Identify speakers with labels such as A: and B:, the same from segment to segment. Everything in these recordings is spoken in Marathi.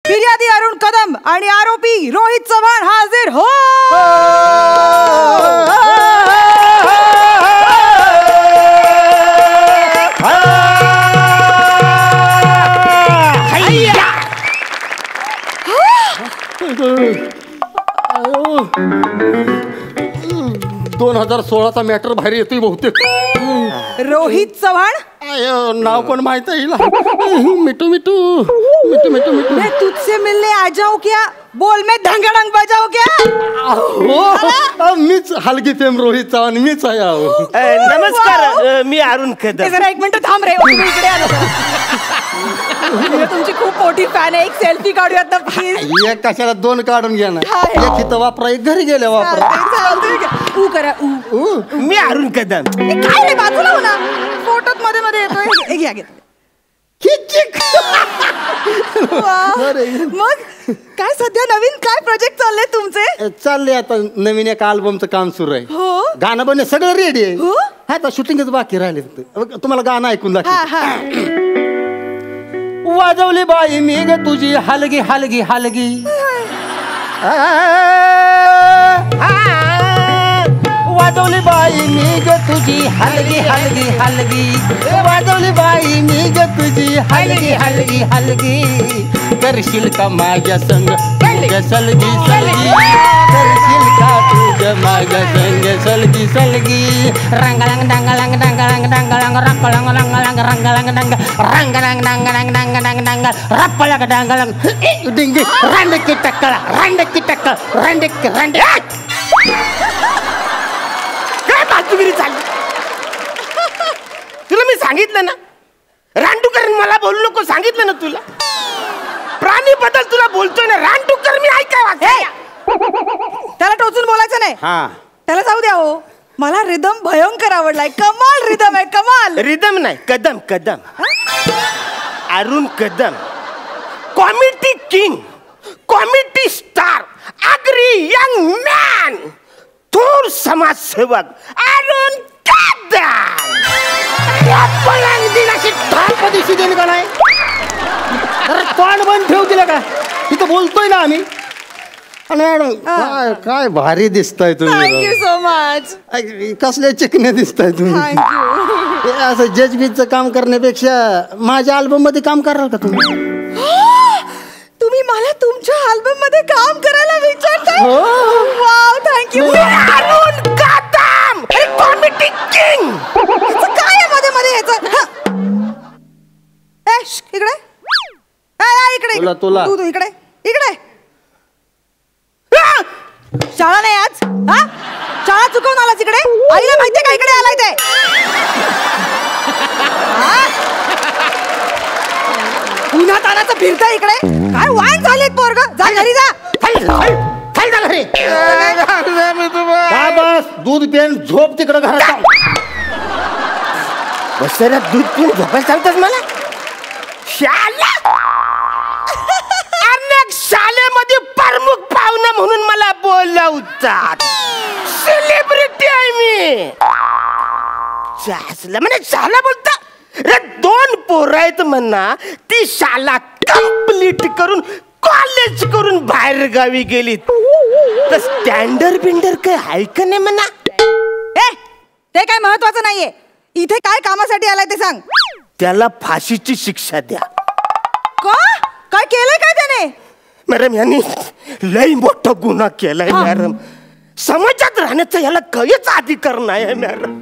A: फिर्यादी अरुण कदम आणि आरोपी रोहित चव्हाण हाजीर हो.
B: दोन 2016चा मॅटर बाहेर येतोय बहुतेक.
A: रोहित चव्हाण
B: नाव पण माहित आहे. मिठू मिठू मिठू मिठू मिठू
A: मैं तुझसे मिलने आ जाऊं क्या, बोल मैं धंगडंग बजाऊ क्या.
B: हो मीच हलगी फेम रोहित चव्हाण मीच आहे.
C: नमस्कार मी अरुण कदम.
A: जरा एक मिनिट थांब रे, तुम्ही इकडे आला. मी तुमची खूप मोठी फॅन आहे, एक सेल्फी काढूयात ना प्लीज.
B: एक कशाला दोन काढून घ्या ना. एक इथं वापरा, एक घरी गेल्या वापरा.
A: ऊ करा ऊ.
C: मी अरुण कदम.
A: काय रे बाजूला हो ना, फोटोत मध्ये मध्ये येतोय. घ्या घ्या. मग काय सध्या नवीन काय प्रोजेक्ट चालले तुमचे?
B: चालले आता नवीन एक अल्बमचं काम सुरू आहे.
A: हो
B: गाणं बनणे सगळं रेडी आहे.
A: हो
B: आता शूटिंगच बाकी राहिले. तुम्हाला गाणं ऐकून
A: हा
B: दाखव.
A: हा.
B: वाजवली बाई मी ग तुझी हलगी हलगी हलगी. वाजवली बाई मी ग तुझी हलगी हलगी हलगी. वाजवली बाई मी ग तुझी हलगी हलगी हलगी. करशील का माझ्या संग सलगी सलगी. करशील का तुझ्या माझ्या संग सलगी सलगी. रंगलंग डंगलंग डंगलंग डंगलंग रंगलंग रंगलंग रंगलंग डंग रंगलंग डंगलंग डंग डंग डंग रप्पलंग डंगलंग डिंगी रंडकी टक्कळ रंडकी टक्कळ रंडकी रंड.
C: काय बाजूगिरी चालली तुला? मी सांगितलं ना रानडुकर मला बोलू नको, सांगितलं ना तुला. प्राणी बद्दल तुला बोलतोय ना, रानडुकर मी ऐकाय वाचाय.
A: त्याला टोचून बोलायचं नाही. त्याला जाऊ द्या हो. मला रिदम भयंकर आवडलाय. कमाल रिदम आहे, कमाल.
C: रिदम नाही, Kadam Kadam. Arun Kadam, comedy king, comedy star, agree young man, थोर समाजसेवक अरुण कदम.
B: दिनाशी ठाणपदिशी देईल का नाही? तोंड बंद ठेव दिलं का? तिथं बोलतोय ना आम्ही. मॅडम काय काय भारी दिसताय तुम्ही.
A: Thank you so much.
B: कसले चिकने दिसताय तुम्ही.
A: थँक्यू.
B: असं जजबीजचं काम करण्यापेक्षा माझ्या अल्बम मध्ये काम कराल का तुम्ही?
A: तुम्ही मला तुमच्या अल्बम मध्ये काम करायला विचारताय? Wow, thank you.
C: Arun Kadam, comedy king.
A: काय आहे मध्ये मध्ये ह्याचं? इकडे इकडे
B: तुला
A: तू इकडे इकडे. शाळा नाही आज? हा, शाळा चुकवून आलास इकडे? आईला माहितीये का इकडे आलाय ते? उन्हात आणाचं फिरताय इकडे. काय वाईन झालेत पोरग. जा घरी जा.
B: बस दूध पेन झोप तिकडं घरात.
C: बसऱ्या दूध पिऊन झोपायला सांगतात मला? शाला अनेक शाळेमध्ये प्रमुख पाहुणा म्हणून मला बोलवतात. सेलिब्रिटी आहे मी. म्हणजे शाला बोलता रे. 2 पोरं आहेत म्हणा, ती शाला कंप्लीट करून कॉलेज करून बाहेर गावी गेलीत. तर स्टँडर्ड बिंडर काय आहे का नाही म्हणा?
A: ते काय महत्वाचं नाहीये. इथे काय कामासाठी आलाय ते सांग.
C: त्याला फाशीची शिक्षा द्या.
A: का? काय केलंय काय त्याने?
C: मॅडम यांनी लई मोठा गुन्हा केलाय मॅडम. समाजात राहण्याचा याला काहीच अधिकार नाही आहे मॅडम.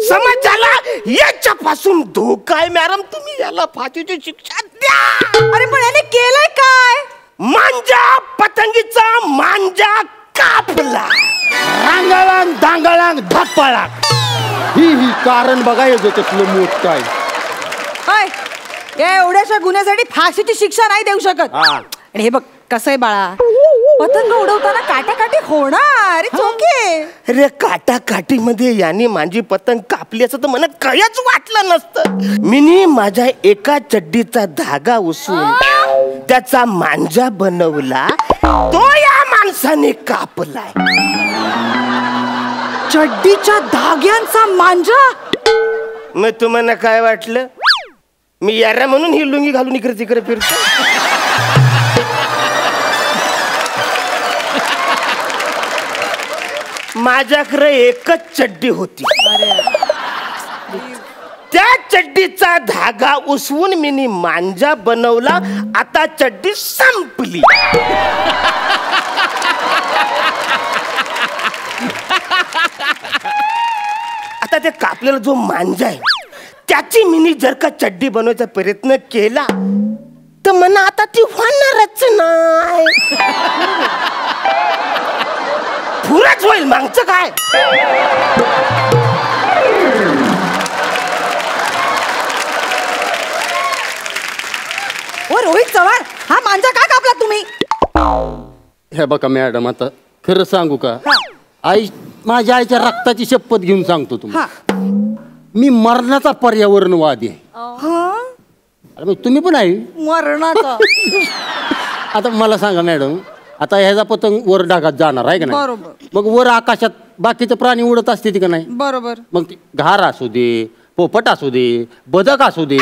C: समाजाला याच्यापासून धोका आहे मॅडम. तुम्ही याला फाशीची शिक्षा द्या.
A: अरे पण याने केलंय काय?
C: मांजा पतंगीचा मांजा कापला.
B: रांगाळांग दांगाळांग धप्पळा. ही कारण बघायचं तसलं मोठ काय.
A: या एवढ्याशा गुन्ह्यासाठी फाशीची शिक्षा नाही देऊ शकत. आणि हे बघ कसं आहे बाळा, पतंग उडवताना काटाकाटी होणार. ओके.
C: अरे काटाकाटी मध्ये याने माझी पतंग कापली असं तर मला काहीच वाटलं नसतं. मिनी माझ्या एका चड्डीचा धागा उचलून त्याचा मांजा बनवला. तो या माणसाने कापलाय.
A: चड्डीच्या धाग्यांचा मांजा.
C: मग तुम्हाला काय वाटलं? मी यारा म्हणून ही लुंगी घालून इकडे तिकडे फिरतो? माझ्याकडे एकच चड्डी होती. त्या चड्डीचा धागा उसवून मी मांजा बनवला. आता चड्डी संपली. आता ते कापलेला जो मांजा आहे त्याची मिनी जर का चड्डी बनवायचा प्रयत्न केला तर मला आता ती होणारच नाही. पुरच होईल मागचं काय.
A: ओ रोहित चव्हाण, हा मांजा का कापला तुम्ही?
B: हे बघा मॅडम, आता खरं सांगू का, आई माझ्या आईच्या रक्ताची शपथ घेऊन सांगतो तुम्हाला, मी मरणाचा पर्यावरणवादी आहे. अरे मग तुम्ही पण आहे
A: मरणाचा.
B: आता मला सांगा मॅडम, आता ह्याचा पतंग वर ढगात जाणार आहे का नाही?
A: बरोबर.
B: मग वर आकाशात बाकीचे प्राणी उडत असते का नाही?
A: बरोबर.
B: मग ते घार असू दे, पोपट असू दे, बदक असू दे,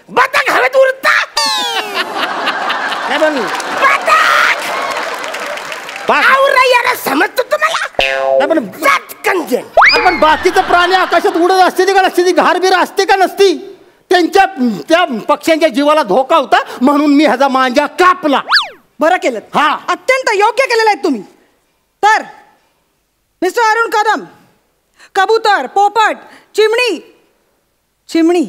C: बदक हवेत उडता. समजतो तुम्हाला?
B: पण बाकीचे प्राणी आकाशात उडत असते का नसते? ती घारबीर असते का नसती? त्यांच्या त्या पक्ष्यांच्या जीवाला धोका होता म्हणून मी ह्याचा मांजा कापला.
A: बरं केलं.
B: हा,
A: अत्यंत योग्य केलेलं आहे तुम्ही. तर मिस्टर अरुण कदम, कबूतर, पोपट, चिमणी चिमणी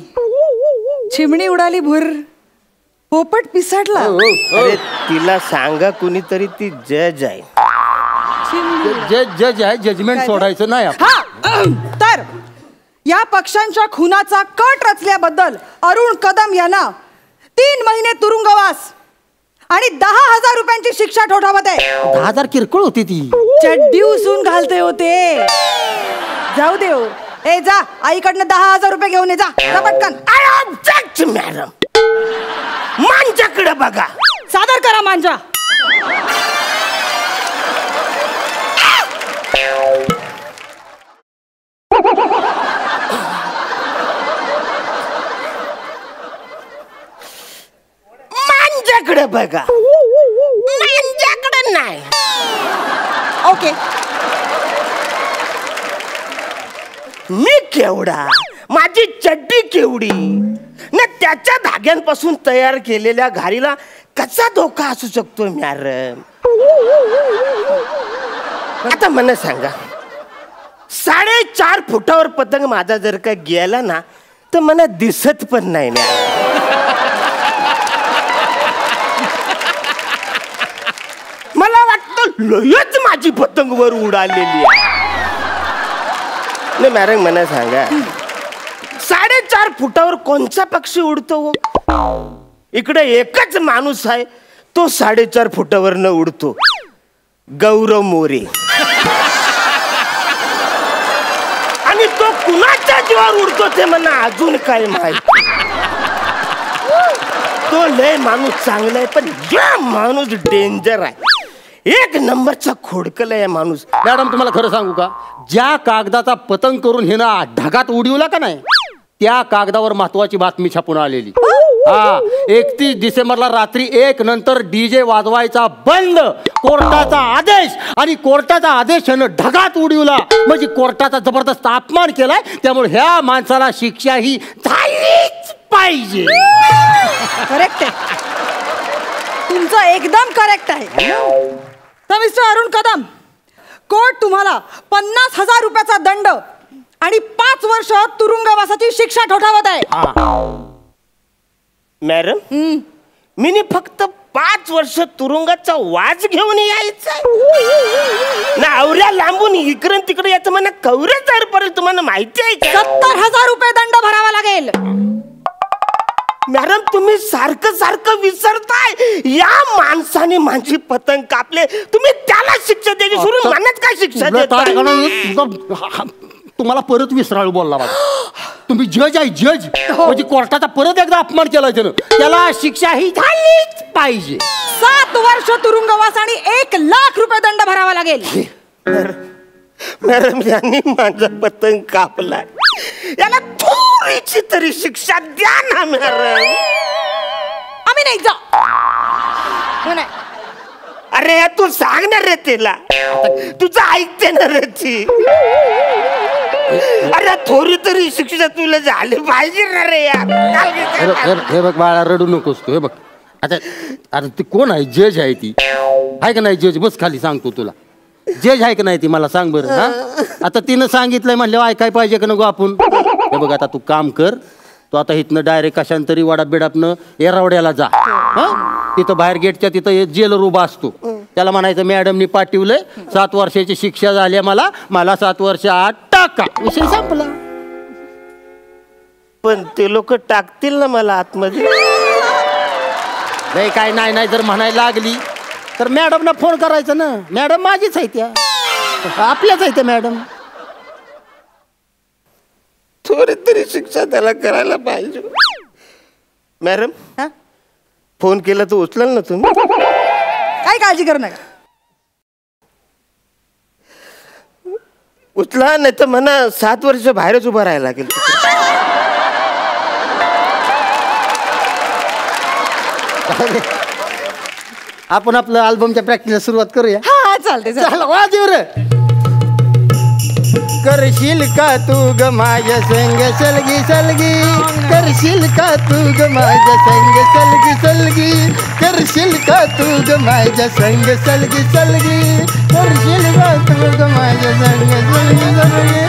A: चिमणी उडाली भुर, पोपट पिसाडला.
C: अरे तिला सांगा कुणीतरी, ती जज आहे.
B: जज आहे, जजमेंट सोडायचं नाही.
A: हा, तर या पक्ष्यांच्या खुनाचा कट रचल्याबद्दल अरुण कदम यांना 3 महिने तुरुंगवास आणि 10,000 रुपयांची शिक्षा ठोठावत आहे.
B: 10,000 किरकोळ होती ती.
A: चड्डी उसून घालते होते. जाऊ दे हो. ए जा, आईकडनं 10,000 रुपये घेऊन ये. जा पटकन.
C: मॅडम, मांजाकडे बघा.
A: सादर करा मांजा.
C: मांजाकडे बघा. मांजाकडे नाही.
A: ओके.
C: मी केवढा, माझी चड्डी केवढी, न त्याच्या धाग्यांपासून तयार केलेल्या घारीला कसा धोका असू शकतो मॅडम? आता मला सांगा, 4.5 फुटावर पतंग माझा जर का गेला ना तर मला दिसत पण नाही मॅडम. मला वाटतं लयच माझी पतंग वर उडालेली आहे. नाही मॅडम, मला सांगा, 4.5 फुटावर कोणचा पक्षी उडतो? इकडे एकच माणूस आहे, तो 4.5 फुटावर न उडतो, गौरव मोरे. आणि तो कुणाच्या जीवावर उडतो ते मला अजून काय माहिती. तो लय माणूस चांगला आहे, पण या माणूस डेंजर आहे. 1 नंबरचा खोडकल आहे माणूस.
B: मॅडम तुम्हाला खरं सांगू का, ज्या कागदाचा पतंग करून हे ना ढगात उडवला का नाही, त्या कागदावर महत्वाची बातमी छापून आलेली. हा, 31 डिसेंबरला रात्री 1 नंतर डीजे वाजवायचा बंद, कोर्टाचा आदेश. आणि कोर्टाचा आदेश ढगात उडवला म्हणजे कोर्टाचा जबरदस्त अपमान केलाय. त्यामुळे ह्या माणसाला शिक्षा ही झालीच पाहिजे.
A: करेक्ट आहे, तुमचं एकदम करेक्ट आहे. तर मिस्टर अरुण कदम, कोर्ट तुम्हाला 50,000 रुपयाचा दंड आणि 5 वर्ष तुरुंगवासाची शिक्षा ठोठावत आहे.
C: मॅडम, मी फक्त 5 वर्ष तुरुंगाचा वाज घेऊन यायचं ना? आवऱ्या लांबून इकडे तिकडे याचं मला कवरेज पर्यंत तुम्हाला माहिती आहे का?
A: 70,000 रुपये दंड भरावा लागेल.
C: मॅडम, तुम्ही सारखं सारखं विसरताय. या माणसाने माझी पतंग कापले, तुम्ही त्याला शिक्षा द्यायची सोडून मनात काय शिक्षा देताय?
B: तुम्हाला परत विसराळू बोलला बाबा. तुम्ही जज आहे, जज म्हणजे कोर्टाचा परत एकदा अपमान केला त्यानं. त्याला शिक्षा ही झालीच पाहिजे.
A: 7 वर्ष तुरुंगवास आणि 1,00,000 रुपये दंड भरावा लागेल.
C: मॅडम, यांनी माझा पतंग कापलाय, याला थोडीशी तरी शिक्षा द्या ना मॅडम.
A: आम्ही नाही जा. हो नाही.
C: अरे तू सांगणार रे तिला, तुझं ऐकते ना रे ती. अरे थोडी तरी शिक्षा तुला झाली पाहिजे ना रे यार.
B: हे बघ बाळा, रडू नकोस तू. हे बघ आता, अरे ती कोण आहे? जज आहे ती, आहे का नाही? जज बस खाली, सांगतो तुला. जज आहे का नाही ती, मला सांग बरं. हा आता तिनं सांगितलंय म्हणलं ऐकाय पाहिजे का नको आपण? हे बघ आता तू काम कर, तू आता इथनं डायरेक्ट कशांतरी वाडाप बिडापनं एरावड्याला जा. हा तिथं बाहेर गेटच्या तिथं जेलर उभा असतो, त्याला म्हणायचं मॅडमनी पाठवलंय, 7 वर्षाची शिक्षा झाली मला 7 वर्ष आत टाका, विषय संपला.
C: पण ते लोक टाकतील ना मला आतमध्ये?
B: नाही काय नाही जर म्हणायला लागली तर मॅडमला फोन करायचा ना. मॅडम माझीच आहे, त्या आपल्याच आहे त्या मॅडम.
C: थोडी तरी शिक्षा त्याला करायला पाहिजे. मॅडम
A: हा?
C: फोन केला तर उचलाल ना तुम्ही?
A: काय काळजी करू नका.
C: उचला, नाही तर म्हणा 7 वर्ष बाहेरच उभं राहायला लागेल.
B: आपण आपलं अल्बमच्या प्रॅक्टिसला सुरुवात करूया.
A: हा चालते.
B: चला वाजव रे. करशील का तू ग माझ्या संग सलगी सलगी, करशील का तू ग माझ्या संग सलगी सलगी, करशील का तू ग माझ्या संग सलगी सलगी, करशील का तू ग माझ्या संग सलगी सलगी.